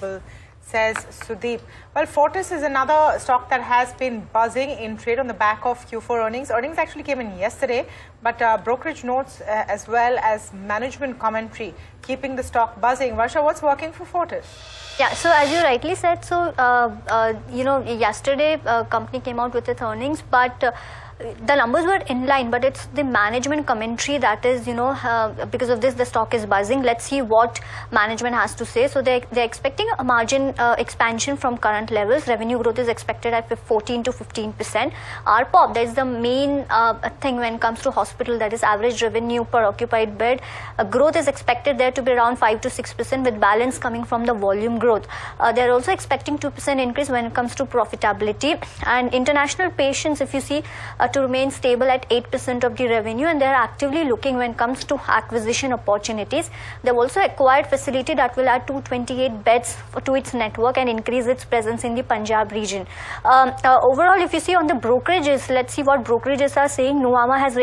possible, says Sudeep. Well, Fortis is another stock that has been buzzing in trade on the back of Q4 earnings. Earnings actually came in yesterday, but brokerage notes as well as management commentary keeping the stock buzzing. Varsha, what's working for Fortis? Yeah, so as you rightly said, so yesterday company came out with its earnings, but the numbers were in line, but it's the management commentary that is, because of this, the stock is buzzing. Let's see what management has to say. So they're expecting a margin expansion from current levels. Revenue growth is expected at 14 to 15%. ARPOB, that is the main thing when it comes to hospital, that is average revenue per occupied bed. Growth is expected there to be around 5 to 6% with balance coming from the volume growth. They're also expecting 2% increase when it comes to profitability. And international patients, if you see, to remain stable at 8% of the revenue, and they're actively looking when it comes to acquisition opportunities. They've also acquired facility that will add 228 beds to its network and increase its presence in the Punjab region. Overall, if you see on the brokerages, let's see what brokerages are saying. Nuvama has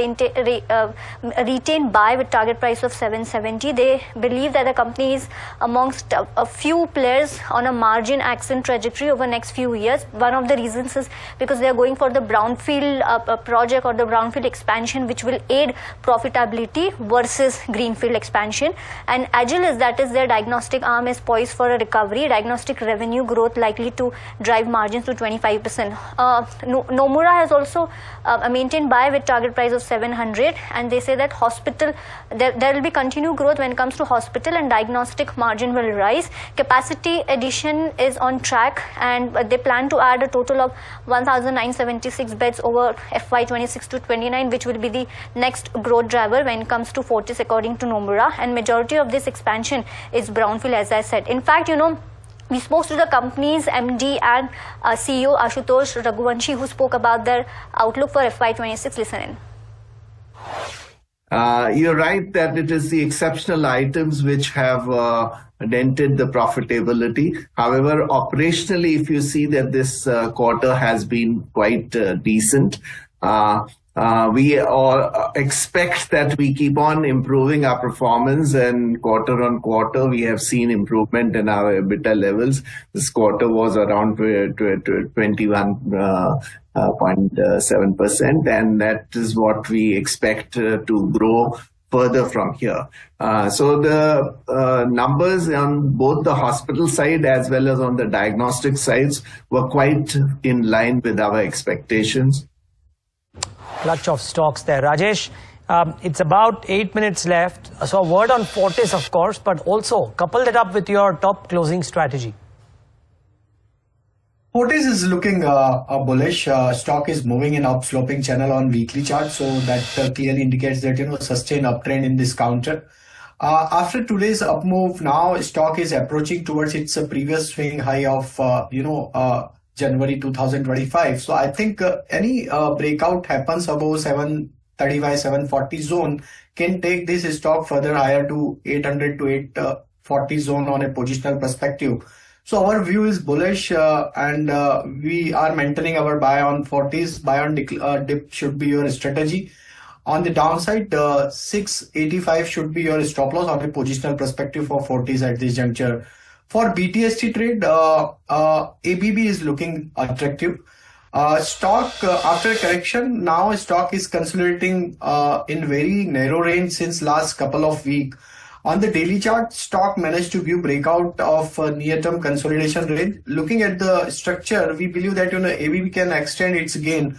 retained buy with target price of 770. They believe that the company is amongst a few players on a margin ascent trajectory over the next few years. One of the reasons is because they are going for the brownfield project or the brownfield expansion, which will aid profitability versus greenfield expansion. And Agilis, that is their diagnostic arm, is poised for a recovery. Diagnostic revenue growth likely to drive margins to 25%. Nomura has also maintained buy with target price of 700, and they say that hospital, there will be continued growth when it comes to hospital, and diagnostic margin will rise. Capacity addition is on track, and they plan to add a total of 1,976 beds over FY26 to 29, which will be the next growth driver when it comes to Fortis, according to Nomura. And majority of this expansion is brownfield, as I said. In fact, we spoke to the company's MD and CEO Ashutosh Raghuvanshi, who spoke about their outlook for FY26. Listen in. You're right that it is the exceptional items which have dented the profitability. However, operationally, if you see that this quarter has been quite decent, we all expect that we keep on improving our performance, and quarter on quarter we have seen improvement in our EBITDA levels. This quarter was around 21.7%, and that is what we expect to grow further from here. So the numbers on both the hospital side as well as on the diagnostic sides were quite in line with our expectations. Clutch of stocks there. Rajesh, it's about 8 minutes left. So a word on Fortis, of course, but also couple that up with your top closing strategy. Fortis is looking bullish. Stock is moving in upsloping channel on weekly chart, so that clearly indicates that sustained uptrend in this counter. After today's up move, now stock is approaching towards its previous swing high of January 2025. So I think any breakout happens above 735, 740 zone can take this stock further higher to 800 to 840 zone on a positional perspective. So our view is bullish, and we are maintaining our buy on Fortis. Buy on dip should be your strategy. On the downside, 685 should be your stop loss on a positional perspective for Fortis at this juncture. For BTST trade, ABB is looking attractive. Stock after correction, now stock is consolidating in very narrow range since last couple of weeks. On the daily chart, stock managed to view breakout of near-term consolidation range. Looking at the structure, we believe that ABB can extend its gain.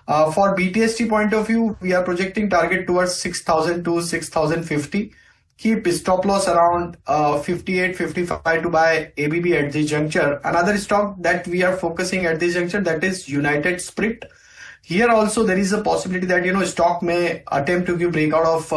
For BTST point of view, we are projecting target towards 6,000 to 6,050. Keep stop loss around 58, 55 to buy ABB at this juncture. Another stock that we are focusing at this juncture, that is United Spirit. Here also there is a possibility that stock may attempt to give breakout of